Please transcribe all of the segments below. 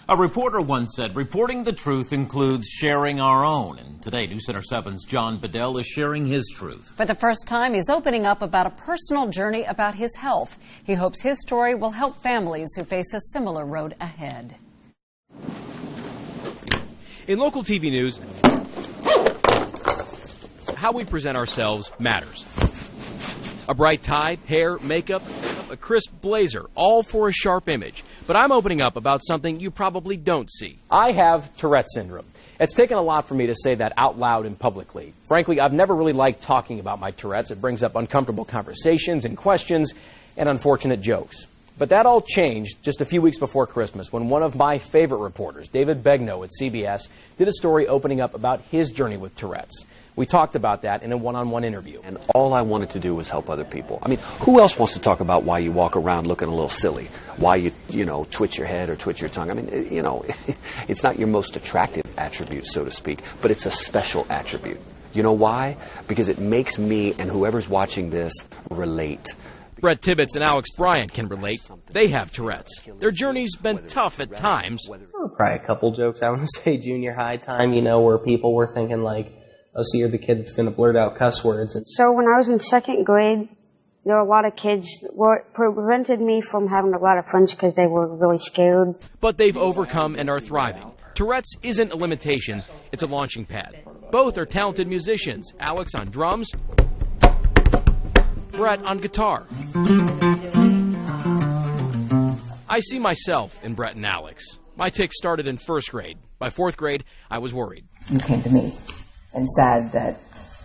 A reporter once said, reporting the truth includes sharing our own. And today, News Center 7's John Bedell is sharing his truth. For the first time, he's opening up about a personal journey about his health. He hopes his story will help families who face a similar road ahead. In local TV news, how we present ourselves matters. A bright tie, hair, makeup, a crisp blazer, all for a sharp image. But I'm opening up about something you probably don't see. I have Tourette's syndrome. It's taken a lot for me to say that out loud and publicly. Frankly, I've never really liked talking about my Tourette's. It brings up uncomfortable conversations and questions and unfortunate jokes. But that all changed just a few weeks before Christmas when one of my favorite reporters, David Begnaud at CBS, did a story opening up about his journey with Tourette's. We talked about that in a one-on-one interview. And all I wanted to do was help other people. I mean, who else wants to talk about why you walk around looking a little silly? Why you know, twitch your head or twitch your tongue? I mean, you know, it's not your most attractive attribute, so to speak, but it's a special attribute. You know why? Because it makes me and whoever's watching this relate. Brett Tibbetts and Alex Bryant can relate. They have Tourette's. Their journey's been tough at times. Probably a couple jokes, I want to say junior high time, you know, where people were thinking like, oh, so you're the kid that's going to blurt out cuss words. So when I was in second grade, there were a lot of kids that prevented me from having a lot of friends because they were really scared. But they've overcome and are thriving. Tourette's isn't a limitation, it's a launching pad. Both are talented musicians, Alex on drums, Brett on guitar. I see myself in Brett and Alex. My tics started in first grade. By fourth grade, I was worried. You came to me and said that,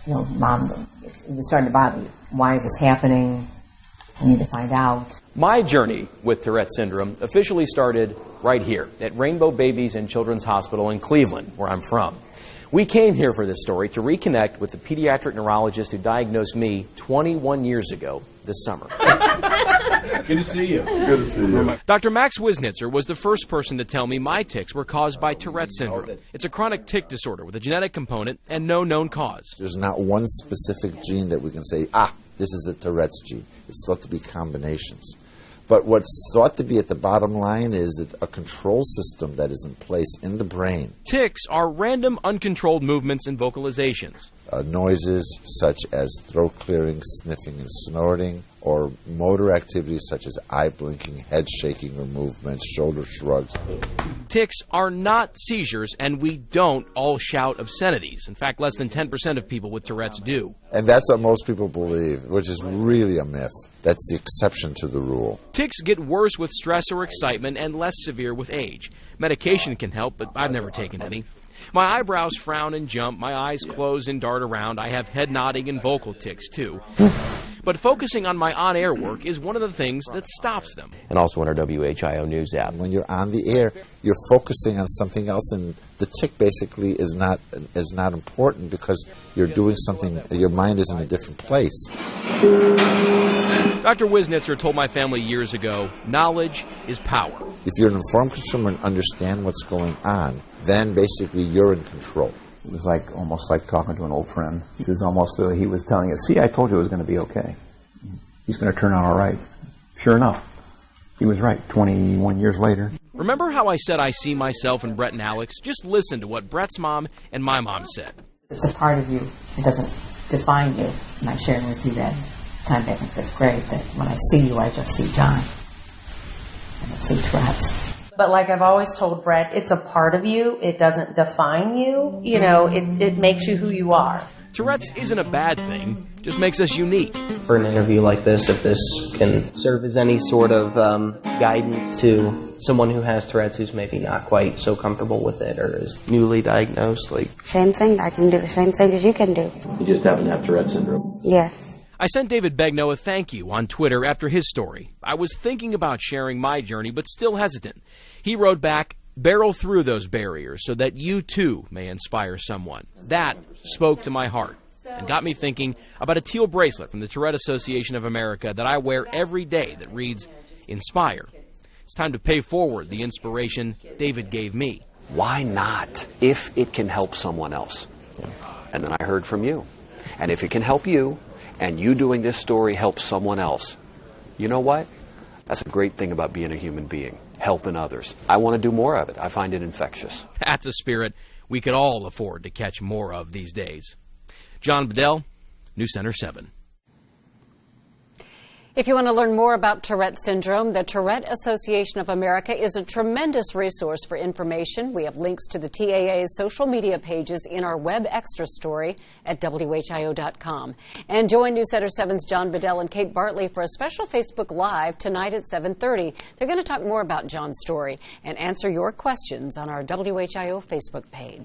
you know, Mom, it was starting to bother you. Why is this happening? I need to find out. My journey with Tourette's syndrome officially started right here at Rainbow Babies and Children's Hospital in Cleveland, where I'm from. We came here for this story to reconnect with the pediatric neurologist who diagnosed me 21 years ago this summer. Good to see you. Good to see you. Dr. Max Wisnitzer was the first person to tell me my tics were caused by Tourette's syndrome. It's a chronic tic disorder with a genetic component and no known cause. There's not one specific gene that we can say, this is a Tourette's gene. It's thought to be combinations. But what's thought to be at the bottom line is a control system that is in place in the brain. Tics are random, uncontrolled movements and vocalizations. Noises such as throat clearing, sniffing, and snorting, or motor activities such as eye blinking, head shaking or movements, shoulder shrugs. Tics are not seizures, and we don't all shout obscenities. In fact, less than 10% of people with Tourette's do. And that's what most people believe, which is really a myth. That's the exception to the rule. Tics get worse with stress or excitement and less severe with age. Medication can help, but I've never taken any. My eyebrows frown and jump, my eyes close and dart around. I have head nodding and vocal tics, too. But focusing on my on-air work is one of the things that stops them. And also on our WHIO News app. When you're on the air, you're focusing on something else, and the tic basically is not important because you're doing something, your mind is in a different place. Dr. Wisnitzer told my family years ago, knowledge is power. If you're an informed consumer and understand what's going on, then basically you're in control. It was almost like talking to an old friend. He was telling us, see, I told you it was going to be okay. He's going to turn out all right. Sure enough, he was right 21 years later. Remember how I said I see myself in Brett and Alex? Just listen to what Brett's mom and my mom said. It's a part of you. It doesn't define you. And I shared with you that time back in fifth grade that when I see you, I just see John. And I see Tourette's. But like I've always told Brett, it's a part of you. It doesn't define you. You know, it makes you who you are. Tourette's isn't a bad thing, just makes us unique. For an interview like this, if this can serve as any sort of guidance to someone who has Tourette's who's maybe not quite so comfortable with it or is newly diagnosed, Same thing. I can do the same thing as you can do. You just happen to have Tourette's syndrome. Yeah. I sent David Begnaud a thank you on Twitter after his story. I was thinking about sharing my journey, but still hesitant. He wrote back, barrel through those barriers so that you too may inspire someone. That spoke to my heart and got me thinking about a teal bracelet from the Tourette Association of America that I wear every day that reads, Inspire. It's time to pay forward the inspiration David gave me. Why not, if it can help someone else? And then I heard from you. And if it can help you, and you doing this story helps someone else, you know what? That's a great thing about being a human being. helping others. I want to do more of it. I find it infectious. That's a spirit we could all afford to catch more of these days. John Bedell, News Center 7. If you want to learn more about Tourette syndrome, the Tourette Association of America is a tremendous resource for information. We have links to the TAA's social media pages in our web extra story at WHIO.com. And join News Center 7's John Bedell and Kate Bartley for a special Facebook Live tonight at 7:30. They're going to talk more about John's story and answer your questions on our WHIO Facebook page.